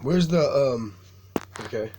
Where's the okay.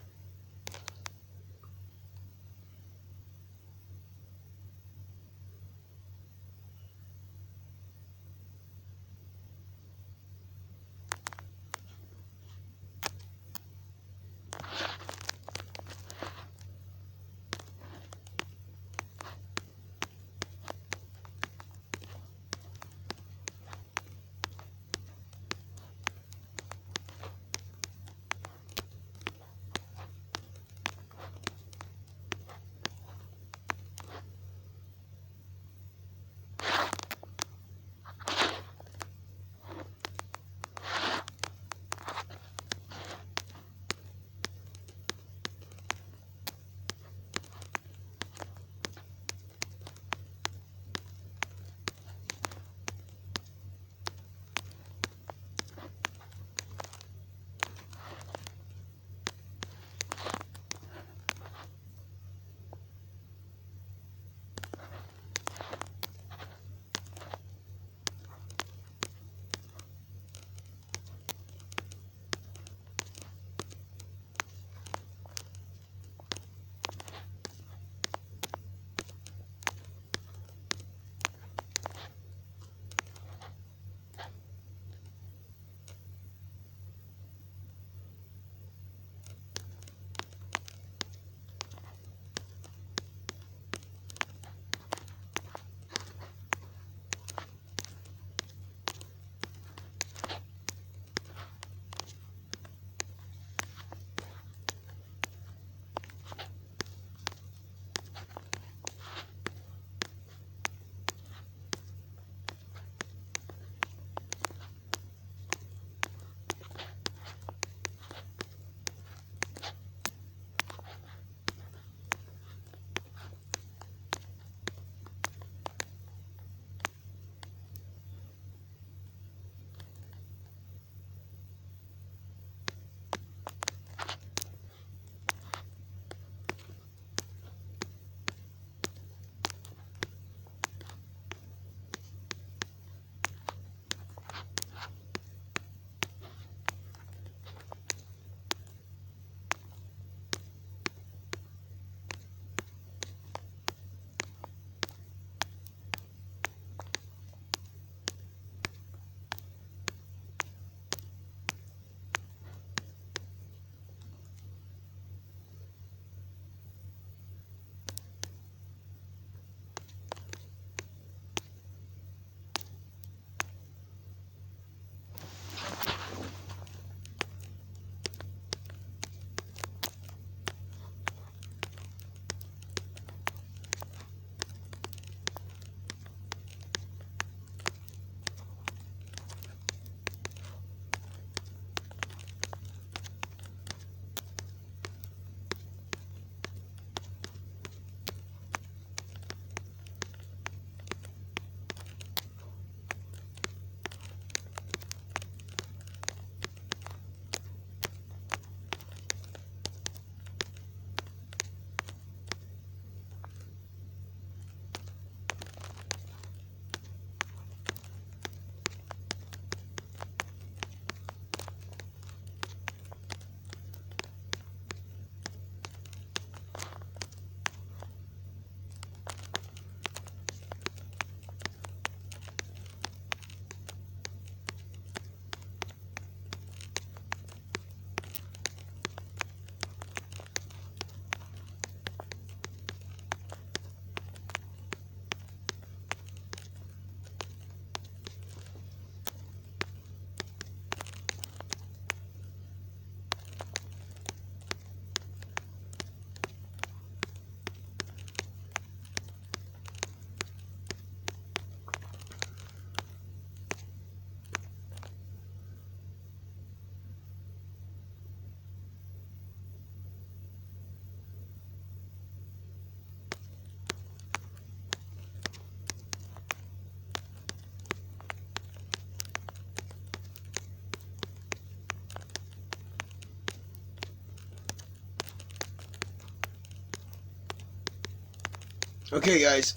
Okay, guys,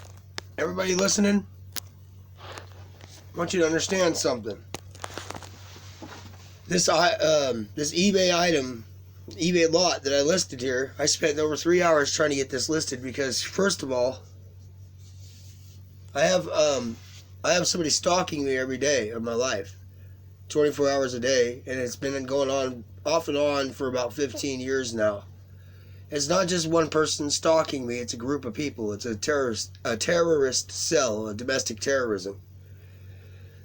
everybody listening, I want you to understand something. This eBay item, eBay lot that I listed here, I spent over 3 hours trying to get this listed because, first of all, I have somebody stalking me every day of my life, 24 hours a day, and it's been going on off and on for about 15 years now. It's not just one person stalking me, it's a group of people. It's a terrorist cell, a domestic terrorism.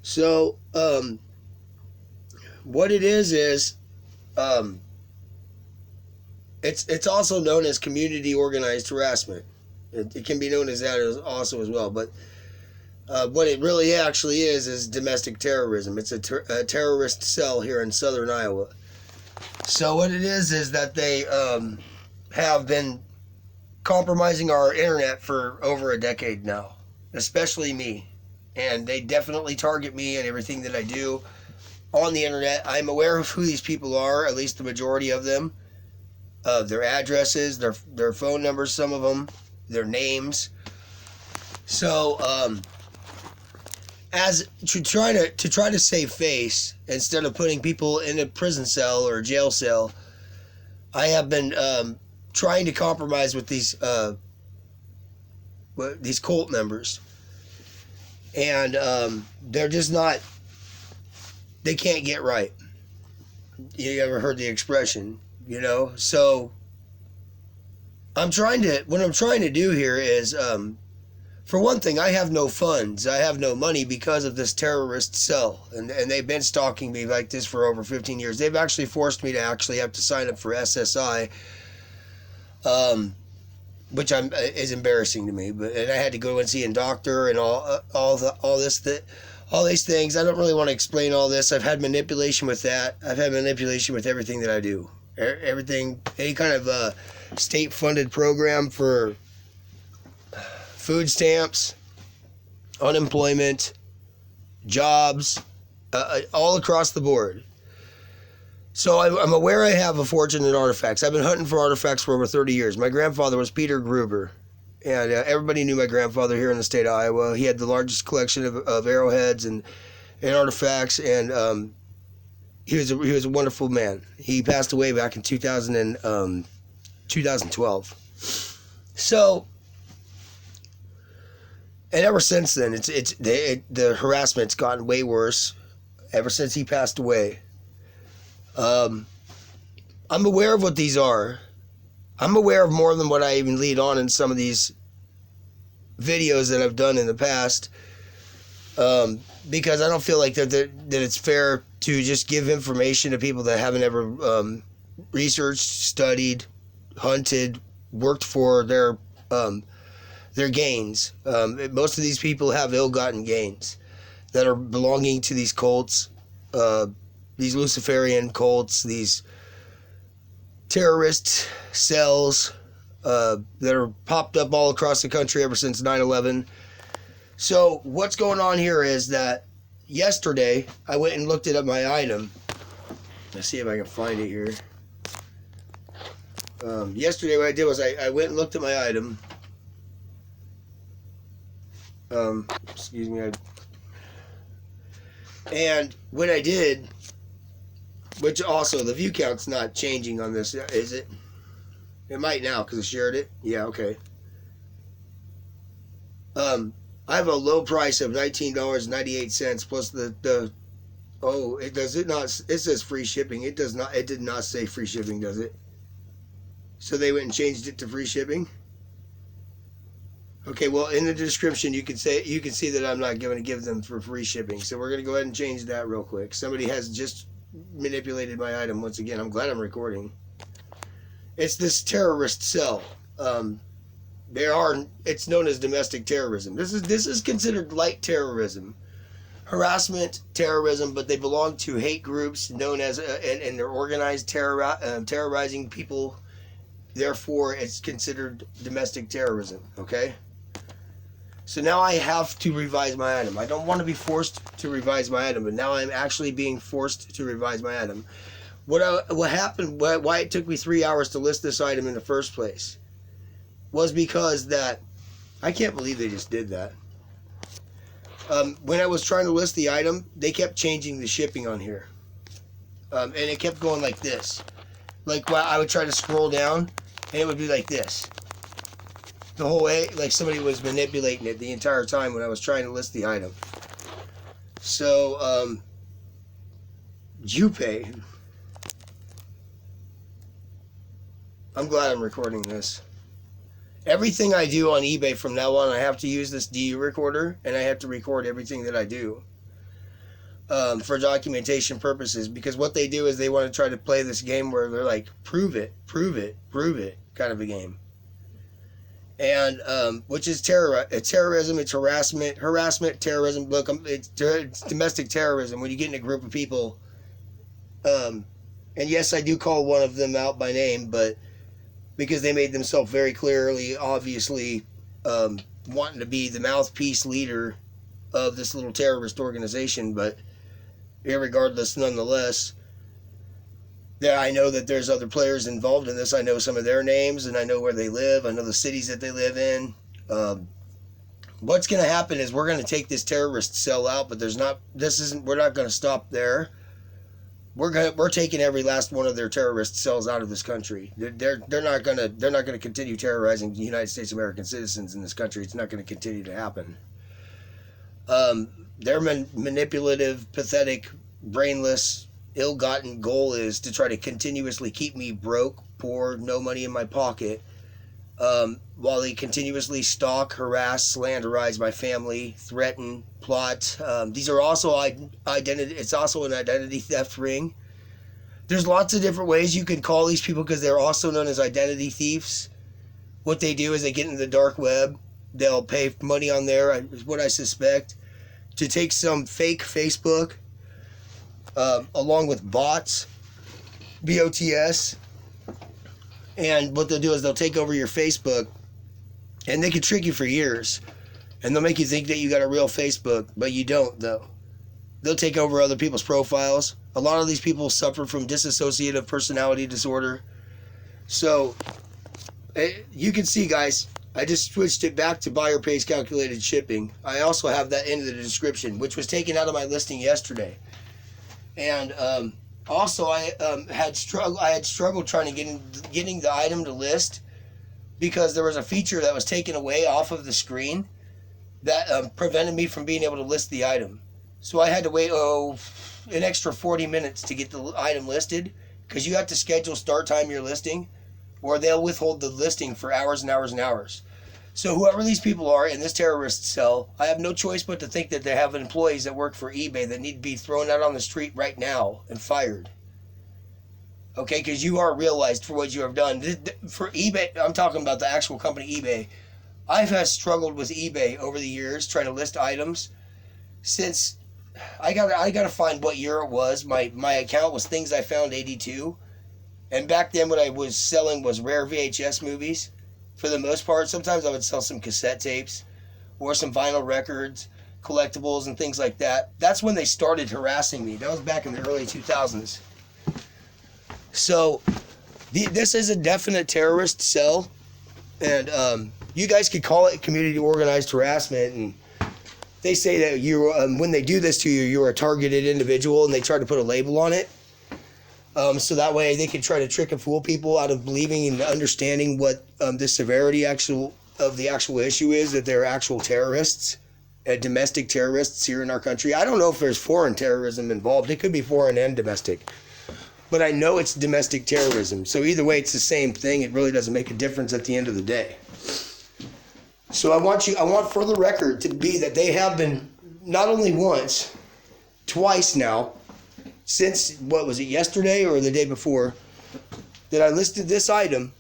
So, what it is it's also known as community organized harassment. It can be known as that also as well, but what it really actually is domestic terrorism. It's a terrorist cell here in southern Iowa. So what it is that they have been compromising our internet for over a decade now, especially me. And they definitely target me and everything that I do on the internet. I'm aware of who these people are, at least the majority of them, their addresses, their phone numbers, some of them, their names. So, as to try to save face, instead of putting people in a prison cell or a jail cell, I have been trying to compromise with these cult members, and they're just not. They can't get right. You ever heard the expression? So what I'm trying to do here is, for one thing, I have no funds. I have no money because of this terrorist cell. And they've been stalking me like this for over 15 years. They've actually forced me to actually have to sign up for SSI, which is embarrassing to me. And I had to go and see a doctor and all these things. I don't really want to explain all this. I've had manipulation with that. I've had manipulation with everything that I do. Everything, any kind of state-funded program for food stamps, unemployment, jobs, all across the board. So I'm aware I have a fortune in artifacts. I've been hunting for artifacts for over 30 years. My grandfather was Peter Gruber, and everybody knew my grandfather here in the state of Iowa. He had the largest collection of arrowheads and artifacts, and he was a wonderful man. He passed away back in 2012. So, and ever since then, the harassment's gotten way worse. Ever since he passed away, I'm aware of what these are. I'm aware of more than what I even lead on in some of these videos that I've done in the past, because I don't feel like that it's fair to just give information to people that haven't ever researched, studied, hunted, worked for their gains. Most of these people have ill-gotten gains that are belonging to these cults, these Luciferian cults, these terrorist cells that are popped up all across the country ever since 9/11. So what's going on here is that yesterday I went and looked at my item. Let's see if I can find it here. Yesterday what I did was I went and looked at my item. Excuse me. And when I did, which also the view count's not changing on this, is it? It might now because I shared it. Yeah, okay. I have a low price of $19.98 plus the it says free shipping. It did not say free shipping, does it? So they went and changed it to free shipping. Okay, well in the description you can see that I'm not going to give them for free shipping. So we're going to go ahead and change that real quick. Somebody has just manipulated my item once again. I'm glad I'm recording. It's this terrorist cell. It's known as domestic terrorism. This is considered light terrorism, harassment terrorism, but they belong to hate groups known as and they're organized terrorizing people. Therefore, it's considered domestic terrorism. Okay. So now I have to revise my item. I don't want to be forced to revise my item, but now I'm actually being forced to revise my item. What happened? Why it took me 3 hours to list this item in the first place was because that I can't believe they just did that. When I was trying to list the item, they kept changing the shipping on here. And it kept going like this. Like, while I would try to scroll down, and it would be like this. The whole way, like somebody was manipulating it the entire time when I was trying to list the item. So, Jupe. I'm glad I'm recording this. Everything I do on eBay from now on, I have to use this DU recorder, and I have to record everything that I do. For documentation purposes, because what they do is they want to try to play this game where they're like, prove it, prove it, prove it, kind of a game. And which is terrorism, it's harassment, terrorism. Look, it's domestic terrorism when you get in a group of people. And yes, I do call one of them out by name, but because they made themselves very clearly, obviously, wanting to be the mouthpiece leader of this little terrorist organization, but irregardless, nonetheless, that I know that there's other players involved in this. I know some of their names, and I know where they live. I know the cities that they live in. What's going to happen is we're going to take this terrorist cell out, but we're not going to stop there. We're taking every last one of their terrorist cells out of this country. They're not going to continue terrorizing United States American citizens in this country. It's not going to continue to happen. Their manipulative, pathetic, brainless, ill-gotten goal is to try to continuously keep me broke, poor, no money in my pocket, while they continuously stalk, harass, slanderize my family, threaten, plot. These are also identity. It's also an identity theft ring. There's lots of different ways you can call these people because they're also known as identity thieves. What they do is they get into the dark web. They'll pay money on there, is what I suspect, to take some fake Facebook, along with bots, BOTS, and what they'll do is they'll take over your Facebook, and they can trick you for years, and they'll make you think that you got a real Facebook, but you don't, though. They'll take over other people's profiles. A lot of these people suffer from dissociative personality disorder. So, you can see, guys, I just switched it back to buyer pays calculated shipping. I also have that in the description, which was taken out of my listing yesterday. And also, I had struggled trying to getting the item to list because there was a feature that was taken away off of the screen that prevented me from being able to list the item. So I had to wait an extra 40 minutes to get the item listed because you have to schedule start time your listing, or they'll withhold the listing for hours and hours and hours. So whoever these people are in this terrorist cell, I have no choice but to think that they have employees that work for eBay that need to be thrown out on the street right now and fired. Okay, because you are realized for what you have done. For eBay, I'm talking about the actual company eBay. I've struggled with eBay over the years trying to list items since I gotta find what year it was. My account was Things I Found 82. And back then what I was selling was rare VHS movies. For the most part, sometimes I would sell some cassette tapes or some vinyl records, collectibles, and things like that. That's when they started harassing me. That was back in the early 2000s. So, this is a definite terrorist cell. And you guys could call it community organized harassment. And they say that when they do this to you, you're a targeted individual, and they try to put a label on it. So that way they can try to trick and fool people out of believing and understanding what the severity of the actual issue is, that they're actual terrorists, domestic terrorists here in our country. I don't know if there's foreign terrorism involved. It could be foreign and domestic. But I know it's domestic terrorism. So either way, it's the same thing. It really doesn't make a difference at the end of the day. So I want for the record to be that they have been not only once, twice now, since, what was it, yesterday or the day before, that I listed this item,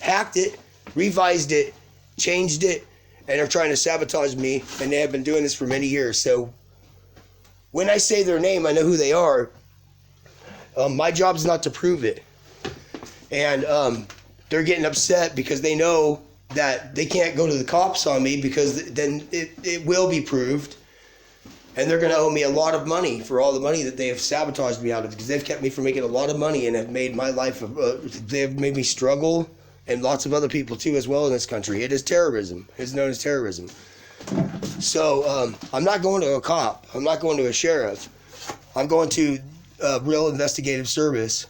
hacked it, revised it, changed it, and are trying to sabotage me, and they have been doing this for many years. So when I say their name, I know who they are. My job's not to prove it. And they're getting upset because they know that they can't go to the cops on me because then it will be proved. And they're going to owe me a lot of money for all the money that they have sabotaged me out of, because they've kept me from making a lot of money and have made my life, they've made me struggle, and lots of other people too as well in this country. It is terrorism. It's known as terrorism. So I'm not going to a cop. I'm not going to a sheriff. I'm going to real investigative service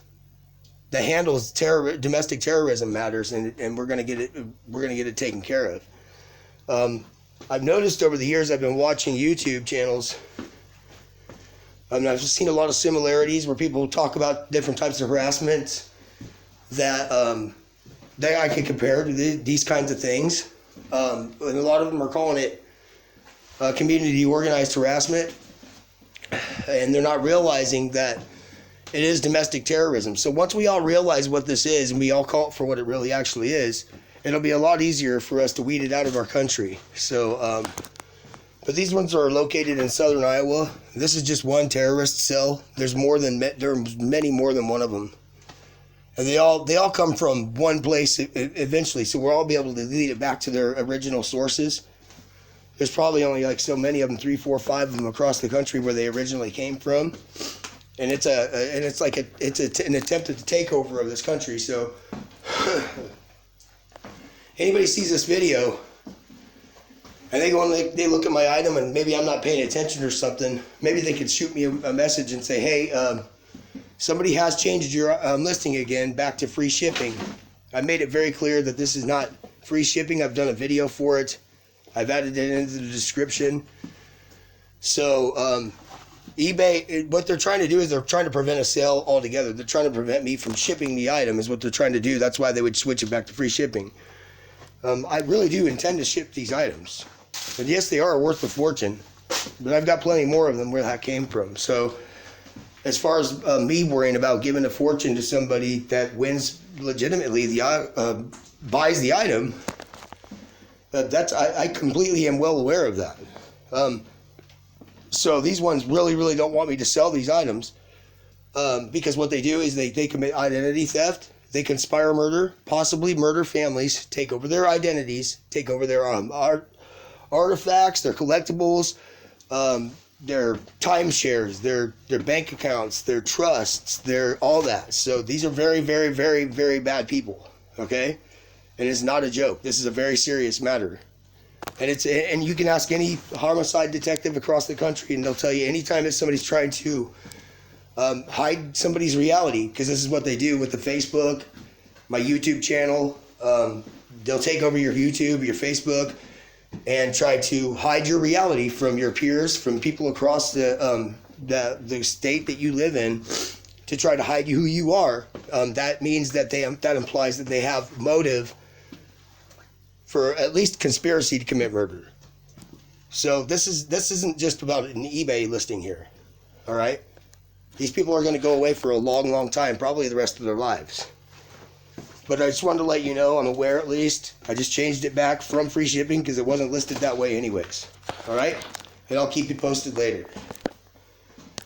that handles domestic terrorism matters, and we're gonna get it taken care of. I've noticed over the years I've been watching YouTube channels. I've seen a lot of similarities where people talk about different types of harassment that I can compare to these kinds of things. And a lot of them are calling it community organized harassment, and they're not realizing that it is domestic terrorism. So once we all realize what this is and we all call it for what it really actually is, it'll be a lot easier for us to weed it out of our country. So, but these ones are located in southern Iowa. This is just one terrorist cell. There are many more than one of them. And they all come from one place eventually, so we'll all be able to lead it back to their original sources. There's probably only like so many of them, 3, 4, 5 of them across the country where they originally came from, and it's an attempt at the takeover of this country. So anybody sees this video and they go and they look at my item and maybe I'm not paying attention or something, maybe they could shoot me a message and say, hey, somebody has changed your listing again back to free shipping. I made it very clear that this is not free shipping. I've done a video for it. I've added it into the description. So eBay, what they're trying to do is they're trying to prevent a sale altogether. They're trying to prevent me from shipping the item is what they're trying to do. That's why they would switch it back to free shipping. I really do intend to ship these items. And yes, they are worth a fortune, but I've got plenty more of them where that came from. So as far as me worrying about giving a fortune to somebody that wins legitimately, buys the item, I completely am well aware of that. So these ones really don't want me to sell these items because what they do is they commit identity theft, they conspire murder, possibly murder families, take over their identities, take over their artifacts, their collectibles, their timeshares, their bank accounts, their trusts, their all that. So these are very bad people. Okay. And it's not a joke. This is a very serious matter. And you can ask any homicide detective across the country and they'll tell you anytime that somebody's trying to hide somebody's reality, because this is what they do with the Facebook, my YouTube channel. They'll take over your YouTube, your Facebook, and try to hide your reality from your peers, from people across the state that you live in, to try to hide who you are. That means that that implies that they have motive for at least conspiracy to commit murder. So this isn't just about an eBay listing here. All right? These people are going to go away for a long time, probably the rest of their lives. But I just wanted to let you know, I'm aware at least. I just changed it back from free shipping because it wasn't listed that way anyways. All right? And I'll keep you posted later.